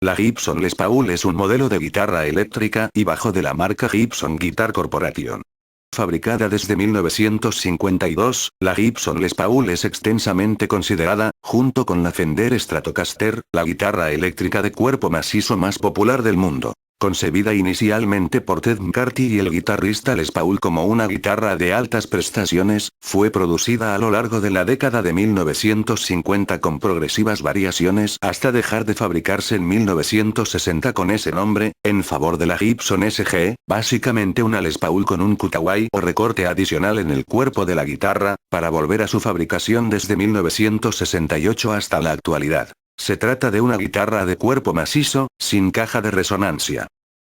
La Gibson Les Paul es un modelo de guitarra eléctrica y bajo de la marca Gibson Guitar Corporation. Fabricada desde 1952, la Gibson Les Paul es extensamente considerada, junto con la Fender Stratocaster, la guitarra eléctrica de cuerpo macizo más popular del mundo. Concebida inicialmente por Ted McCarthy y el guitarrista Les Paul como una guitarra de altas prestaciones, fue producida a lo largo de la década de 1950 con progresivas variaciones hasta dejar de fabricarse en 1960 con ese nombre, en favor de la Gibson SG, básicamente una Les Paul con un cutaway o recorte adicional en el cuerpo de la guitarra, para volver a su fabricación desde 1968 hasta la actualidad. Se trata de una guitarra de cuerpo macizo, sin caja de resonancia.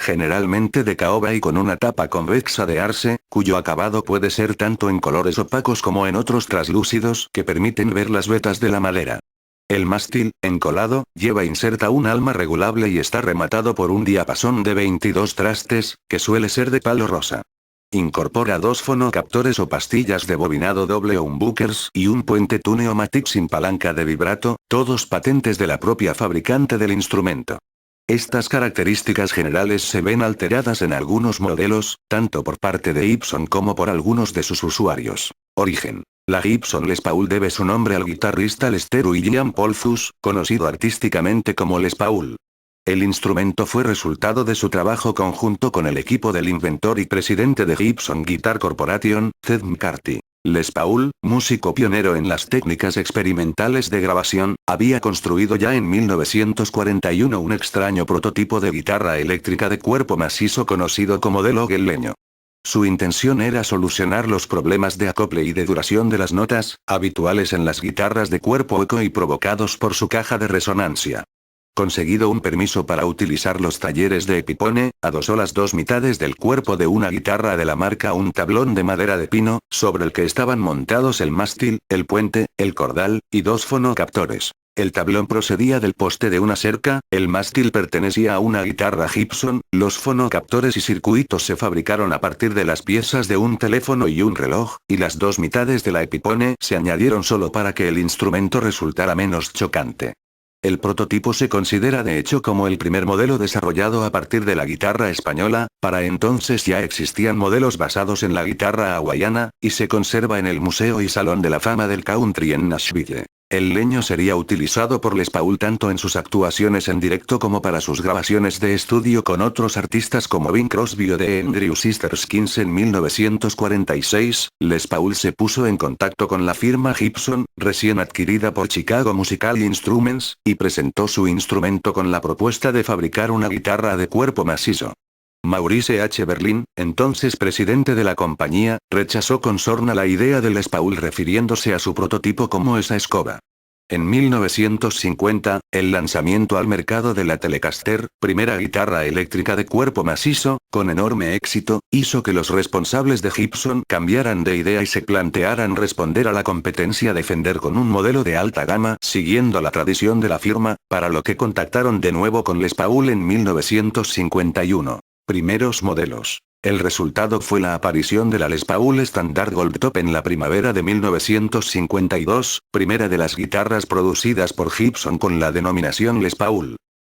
Generalmente de caoba y con una tapa convexa de arce, cuyo acabado puede ser tanto en colores opacos como en otros traslúcidos que permiten ver las vetas de la madera. El mástil, encolado, lleva inserta un alma regulable y está rematado por un diapasón de 22 trastes, que suele ser de palo rosa. Incorpora dos fonocaptores o pastillas de bobinado doble humbuckers y un puente Tune-O-Matic sin palanca de vibrato, todos patentes de la propia fabricante del instrumento. Estas características generales se ven alteradas en algunos modelos, tanto por parte de Gibson como por algunos de sus usuarios. Origen. La Gibson Les Paul debe su nombre al guitarrista Lester William Polfus, conocido artísticamente como Les Paul. El instrumento fue resultado de su trabajo conjunto con el equipo del inventor y presidente de Gibson Guitar Corporation, Ted McCarthy. Les Paul, músico pionero en las técnicas experimentales de grabación, había construido ya en 1941 un extraño prototipo de guitarra eléctrica de cuerpo macizo conocido como de log el leño. Su intención era solucionar los problemas de acople y de duración de las notas, habituales en las guitarras de cuerpo hueco y provocados por su caja de resonancia. Conseguido un permiso para utilizar los talleres de Epiphone, adosó las dos mitades del cuerpo de una guitarra de la marca a un tablón de madera de pino, sobre el que estaban montados el mástil, el puente, el cordal, y dos fonocaptores. El tablón procedía del poste de una cerca, el mástil pertenecía a una guitarra Gibson, los fonocaptores y circuitos se fabricaron a partir de las piezas de un teléfono y un reloj, y las dos mitades de la Epiphone se añadieron solo para que el instrumento resultara menos chocante. El prototipo se considera de hecho como el primer modelo desarrollado a partir de la guitarra española, para entonces ya existían modelos basados en la guitarra hawaiana, y se conserva en el Museo y Salón de la Fama del Country en Nashville. El leño sería utilizado por Les Paul tanto en sus actuaciones en directo como para sus grabaciones de estudio con otros artistas como Bing Crosby o The Andrew Sisters Kings. En 1946, Les Paul se puso en contacto con la firma Gibson, recién adquirida por Chicago Musical Instruments, y presentó su instrumento con la propuesta de fabricar una guitarra de cuerpo macizo. Maurice H. Berlin, entonces presidente de la compañía, rechazó con sorna la idea de Les Paul refiriéndose a su prototipo como esa escoba. En 1950, el lanzamiento al mercado de la Telecaster, primera guitarra eléctrica de cuerpo macizo, con enorme éxito, hizo que los responsables de Gibson cambiaran de idea y se plantearan responder a la competencia de Fender con un modelo de alta gama, siguiendo la tradición de la firma, para lo que contactaron de nuevo con Les Paul en 1951. Primeros modelos. El resultado fue la aparición de la Les Paul Standard Gold Top en la primavera de 1952, primera de las guitarras producidas por Gibson con la denominación Les Paul.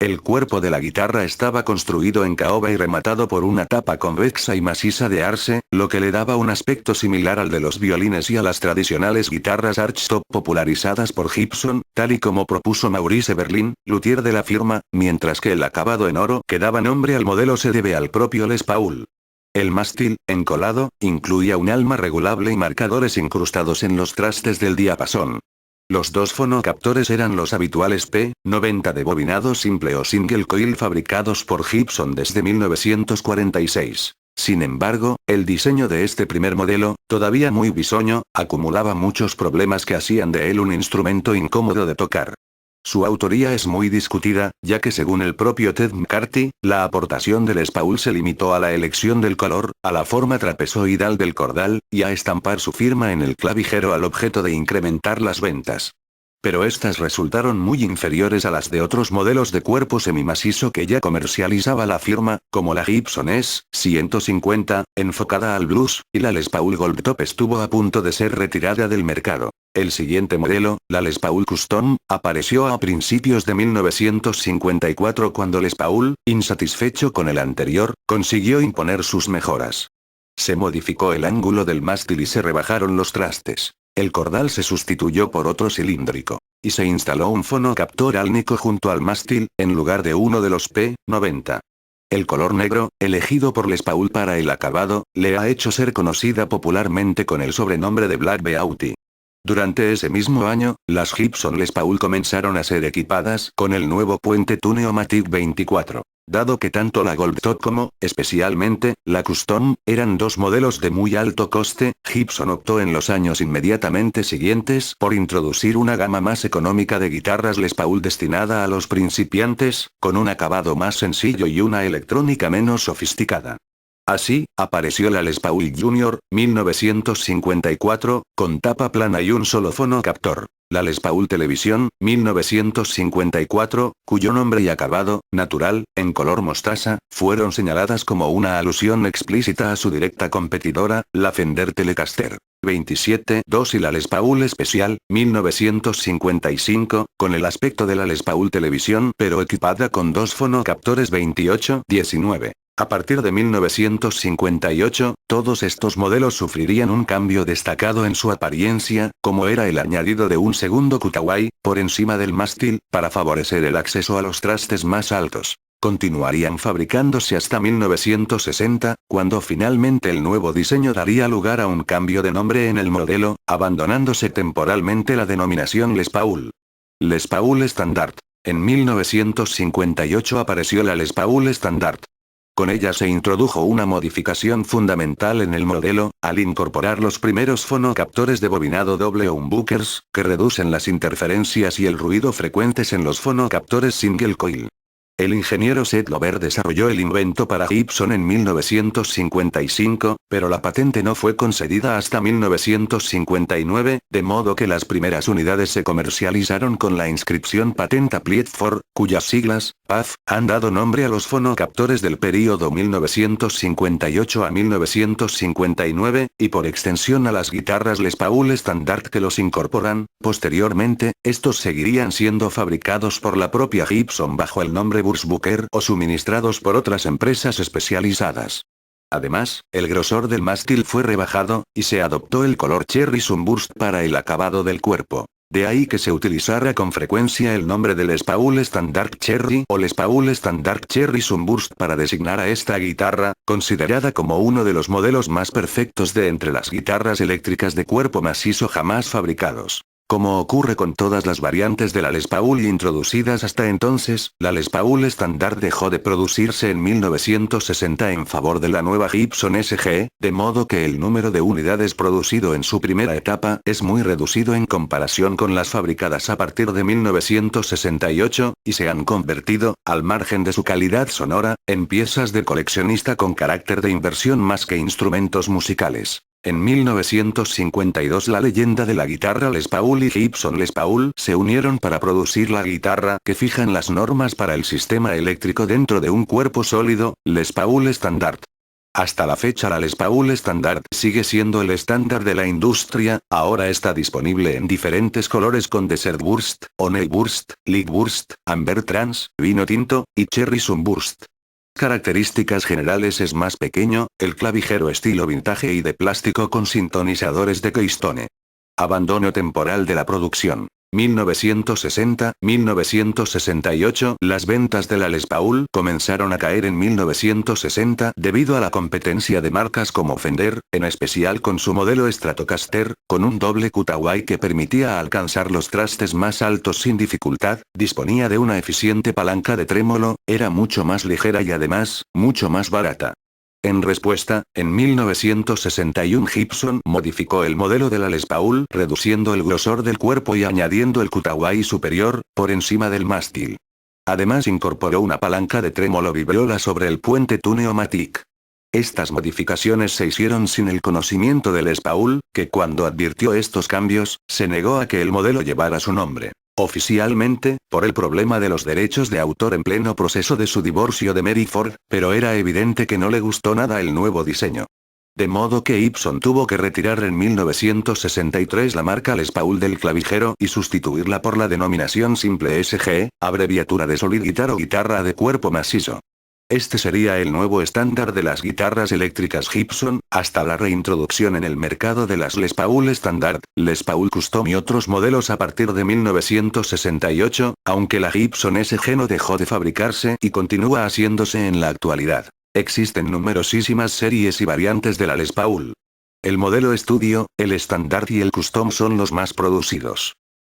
El cuerpo de la guitarra estaba construido en caoba y rematado por una tapa convexa y maciza de arce, lo que le daba un aspecto similar al de los violines y a las tradicionales guitarras archtop popularizadas por Gibson, tal y como propuso Maurice Berlin, luthier de la firma, mientras que el acabado en oro que daba nombre al modelo se debe al propio Les Paul. El mástil, encolado, incluía un alma regulable y marcadores incrustados en los trastes del diapasón. Los dos fonocaptores eran los habituales P90 de bobinado simple o single coil fabricados por Gibson desde 1946. Sin embargo, el diseño de este primer modelo, todavía muy bisoño, acumulaba muchos problemas que hacían de él un instrumento incómodo de tocar. Su autoría es muy discutida, ya que según el propio Ted McCarthy, la aportación de Les Paul se limitó a la elección del color, a la forma trapezoidal del cordal, y a estampar su firma en el clavijero al objeto de incrementar las ventas. Pero estas resultaron muy inferiores a las de otros modelos de cuerpo semimacizo que ya comercializaba la firma, como la Gibson S-150, enfocada al blues, y la Les Paul Gold Top estuvo a punto de ser retirada del mercado. El siguiente modelo, la Les Paul Custom, apareció a principios de 1954 cuando Les Paul, insatisfecho con el anterior, consiguió imponer sus mejoras. Se modificó el ángulo del mástil y se rebajaron los trastes. El cordal se sustituyó por otro cilíndrico. Y se instaló un fonocaptor álnico junto al mástil, en lugar de uno de los P-90. El color negro, elegido por Les Paul para el acabado, le ha hecho ser conocida popularmente con el sobrenombre de Black Beauty. Durante ese mismo año, las Gibson Les Paul comenzaron a ser equipadas con el nuevo puente Tuneo-Matic 24. Dado que tanto la Gold Top como, especialmente, la Custom, eran dos modelos de muy alto coste, Gibson optó en los años inmediatamente siguientes por introducir una gama más económica de guitarras Les Paul destinada a los principiantes, con un acabado más sencillo y una electrónica menos sofisticada. Así, apareció la Les Paul Junior, 1954, con tapa plana y un solo fonocaptor. La Les Paul Televisión, 1954, cuyo nombre y acabado, natural, en color mostaza, fueron señaladas como una alusión explícita a su directa competidora, la Fender Telecaster 27-2 y la Les Paul Special, 1955, con el aspecto de la Les Paul Televisión pero equipada con dos fonocaptores 28-19. A partir de 1958, todos estos modelos sufrirían un cambio destacado en su apariencia, como era el añadido de un segundo cutaway, por encima del mástil, para favorecer el acceso a los trastes más altos. Continuarían fabricándose hasta 1960, cuando finalmente el nuevo diseño daría lugar a un cambio de nombre en el modelo, abandonándose temporalmente la denominación Les Paul. Les Paul Standard. En 1958 apareció la Les Paul Standard. Con ella se introdujo una modificación fundamental en el modelo, al incorporar los primeros fonocaptores de bobinado doble humbuckers, que reducen las interferencias y el ruido frecuentes en los fonocaptores single coil. El ingeniero Seth Lover desarrolló el invento para Gibson en 1955, pero la patente no fue concedida hasta 1959, de modo que las primeras unidades se comercializaron con la inscripción Patent Applied for, cuyas siglas, PAF, han dado nombre a los fonocaptores del período 1958 a 1959, y por extensión a las guitarras Les Paul Standard que los incorporan. Posteriormente, estos seguirían siendo fabricados por la propia Gibson bajo el nombre Bursbucker o suministrados por otras empresas especializadas. Además, el grosor del mástil fue rebajado, y se adoptó el color Cherry Sunburst para el acabado del cuerpo. De ahí que se utilizara con frecuencia el nombre de Les Paul Standard Cherry o Les Paul Standard Cherry Sunburst para designar a esta guitarra, considerada como uno de los modelos más perfectos de entre las guitarras eléctricas de cuerpo macizo jamás fabricados. Como ocurre con todas las variantes de la Les Paul introducidas hasta entonces, la Les Paul Standard dejó de producirse en 1960 en favor de la nueva Gibson SG, de modo que el número de unidades producido en su primera etapa es muy reducido en comparación con las fabricadas a partir de 1968, y se han convertido, al margen de su calidad sonora, en piezas de coleccionista con carácter de inversión más que instrumentos musicales. En 1952 la leyenda de la guitarra Les Paul y Gibson Les Paul se unieron para producir la guitarra que fijan las normas para el sistema eléctrico dentro de un cuerpo sólido, Les Paul Standard. Hasta la fecha la Les Paul Standard sigue siendo el estándar de la industria, ahora está disponible en diferentes colores con Desert Burst, Honey Burst, Light Burst, Amber Trans, Vino Tinto, y Cherry Sunburst. Características generales: es más pequeño, el clavijero estilo vintage y de plástico con sintonizadores de Keystone. Abandono temporal de la producción. 1960-1968. Las ventas de la Les Paul comenzaron a caer en 1960 debido a la competencia de marcas como Fender, en especial con su modelo Stratocaster, con un doble cutaway que permitía alcanzar los trastes más altos sin dificultad, disponía de una eficiente palanca de trémolo, era mucho más ligera y además, mucho más barata. En respuesta, en 1961 Gibson modificó el modelo de la Les Paul reduciendo el grosor del cuerpo y añadiendo el cutaway superior, por encima del mástil. Además incorporó una palanca de trémolo vibriola sobre el puente Tuneo-Matic. Estas modificaciones se hicieron sin el conocimiento del Les Paul, que cuando advirtió estos cambios, se negó a que el modelo llevara su nombre. Oficialmente, por el problema de los derechos de autor en pleno proceso de su divorcio de Mary Ford, pero era evidente que no le gustó nada el nuevo diseño. De modo que Gibson tuvo que retirar en 1963 la marca Les Paul del clavijero y sustituirla por la denominación simple SG, abreviatura de Solid Guitar o guitarra de cuerpo macizo. Este sería el nuevo estándar de las guitarras eléctricas Gibson, hasta la reintroducción en el mercado de las Les Paul Standard, Les Paul Custom y otros modelos a partir de 1968, aunque la Gibson SG no dejó de fabricarse y continúa haciéndose en la actualidad. Existen numerosísimas series y variantes de la Les Paul. El modelo estudio, el estándar y el custom son los más producidos.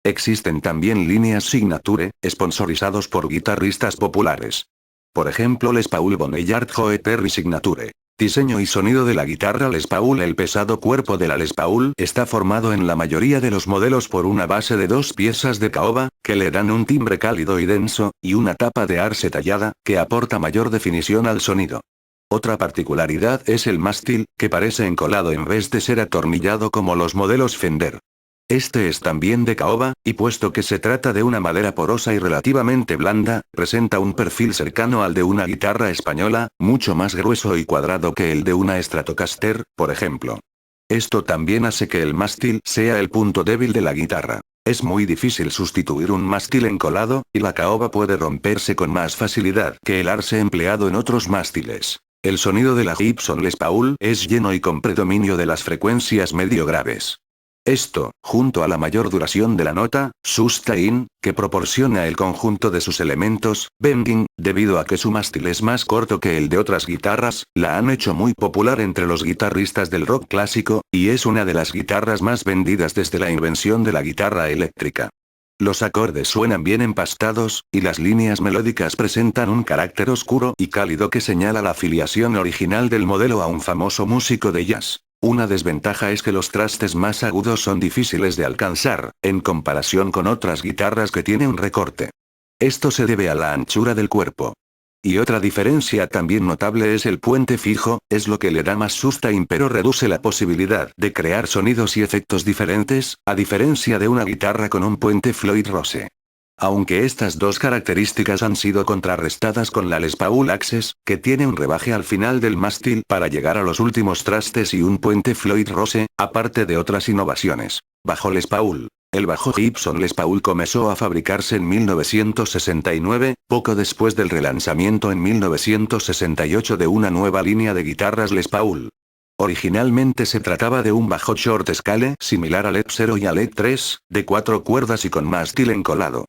Existen también líneas Signature, sponsorizados por guitarristas populares. Por ejemplo Les Paul Boneyard Joe Perry Signature. Diseño y sonido de la guitarra Les Paul. El pesado cuerpo de la Les Paul está formado en la mayoría de los modelos por una base de 2 piezas de caoba, que le dan un timbre cálido y denso, y una tapa de arce tallada, que aporta mayor definición al sonido. Otra particularidad es el mástil, que parece encolado en vez de ser atornillado como los modelos Fender. Este es también de caoba, y puesto que se trata de una madera porosa y relativamente blanda, presenta un perfil cercano al de una guitarra española, mucho más grueso y cuadrado que el de una Stratocaster, por ejemplo. Esto también hace que el mástil sea el punto débil de la guitarra. Es muy difícil sustituir un mástil encolado, y la caoba puede romperse con más facilidad que el arce empleado en otros mástiles. El sonido de la Gibson Les Paul es lleno y con predominio de las frecuencias medio graves. Esto, junto a la mayor duración de la nota, sustain, que proporciona el conjunto de sus elementos, bending, debido a que su mástil es más corto que el de otras guitarras, la han hecho muy popular entre los guitarristas del rock clásico, y es una de las guitarras más vendidas desde la invención de la guitarra eléctrica. Los acordes suenan bien empastados, y las líneas melódicas presentan un carácter oscuro y cálido que señala la afiliación original del modelo a un famoso músico de jazz. Una desventaja es que los trastes más agudos son difíciles de alcanzar, en comparación con otras guitarras que tienen un recorte. Esto se debe a la anchura del cuerpo. Y otra diferencia también notable es el puente fijo, es lo que le da más sustain pero reduce la posibilidad de crear sonidos y efectos diferentes, a diferencia de una guitarra con un puente Floyd Rose. Aunque estas dos características han sido contrarrestadas con la Les Paul Access, que tiene un rebaje al final del mástil para llegar a los últimos trastes y un puente Floyd Rose, aparte de otras innovaciones. Bajo Les Paul. El bajo Gibson Les Paul comenzó a fabricarse en 1969, poco después del relanzamiento en 1968 de una nueva línea de guitarras Les Paul. Originalmente se trataba de un bajo short scale similar al EP0 y al EP3, de 4 cuerdas y con mástil encolado.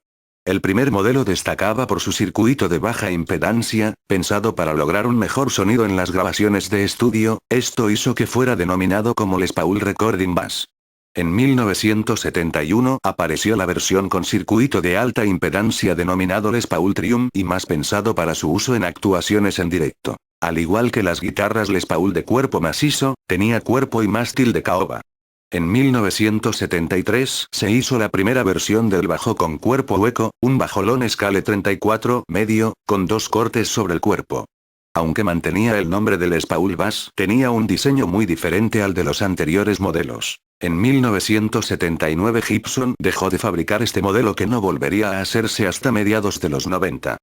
El primer modelo destacaba por su circuito de baja impedancia, pensado para lograr un mejor sonido en las grabaciones de estudio. Esto hizo que fuera denominado como Les Paul Recording Bass. En 1971 apareció la versión con circuito de alta impedancia denominado Les Paul Triumph y más pensado para su uso en actuaciones en directo. Al igual que las guitarras Les Paul de cuerpo macizo, tenía cuerpo y mástil de caoba. En 1973 se hizo la primera versión del bajo con cuerpo hueco, un bajolón Scale 34 medio, con 2 cortes sobre el cuerpo. Aunque mantenía el nombre de Les Paul Bass, tenía un diseño muy diferente al de los anteriores modelos. En 1979 Gibson dejó de fabricar este modelo que no volvería a hacerse hasta mediados de los 90.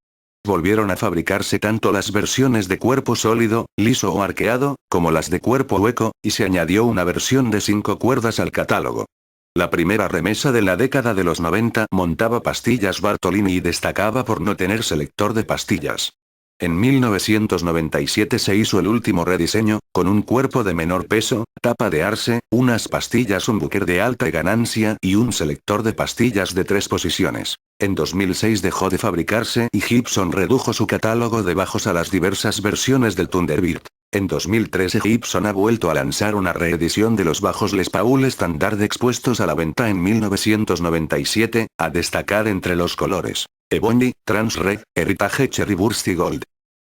Volvieron a fabricarse tanto las versiones de cuerpo sólido, liso o arqueado, como las de cuerpo hueco, y se añadió una versión de 5 cuerdas al catálogo. La primera remesa de la década de los 90 montaba pastillas Bartolini y destacaba por no tener selector de pastillas. En 1997 se hizo el último rediseño, con un cuerpo de menor peso, tapa de arce, unas pastillas humbucker de alta ganancia y un selector de pastillas de 3 posiciones. En 2006 dejó de fabricarse y Gibson redujo su catálogo de bajos a las diversas versiones del Thunderbird. En 2013 Gibson ha vuelto a lanzar una reedición de los bajos Les Paul Standard expuestos a la venta en 1997, a destacar entre los colores Ebony, Trans Red, Heritage Cherry Burst y Gold.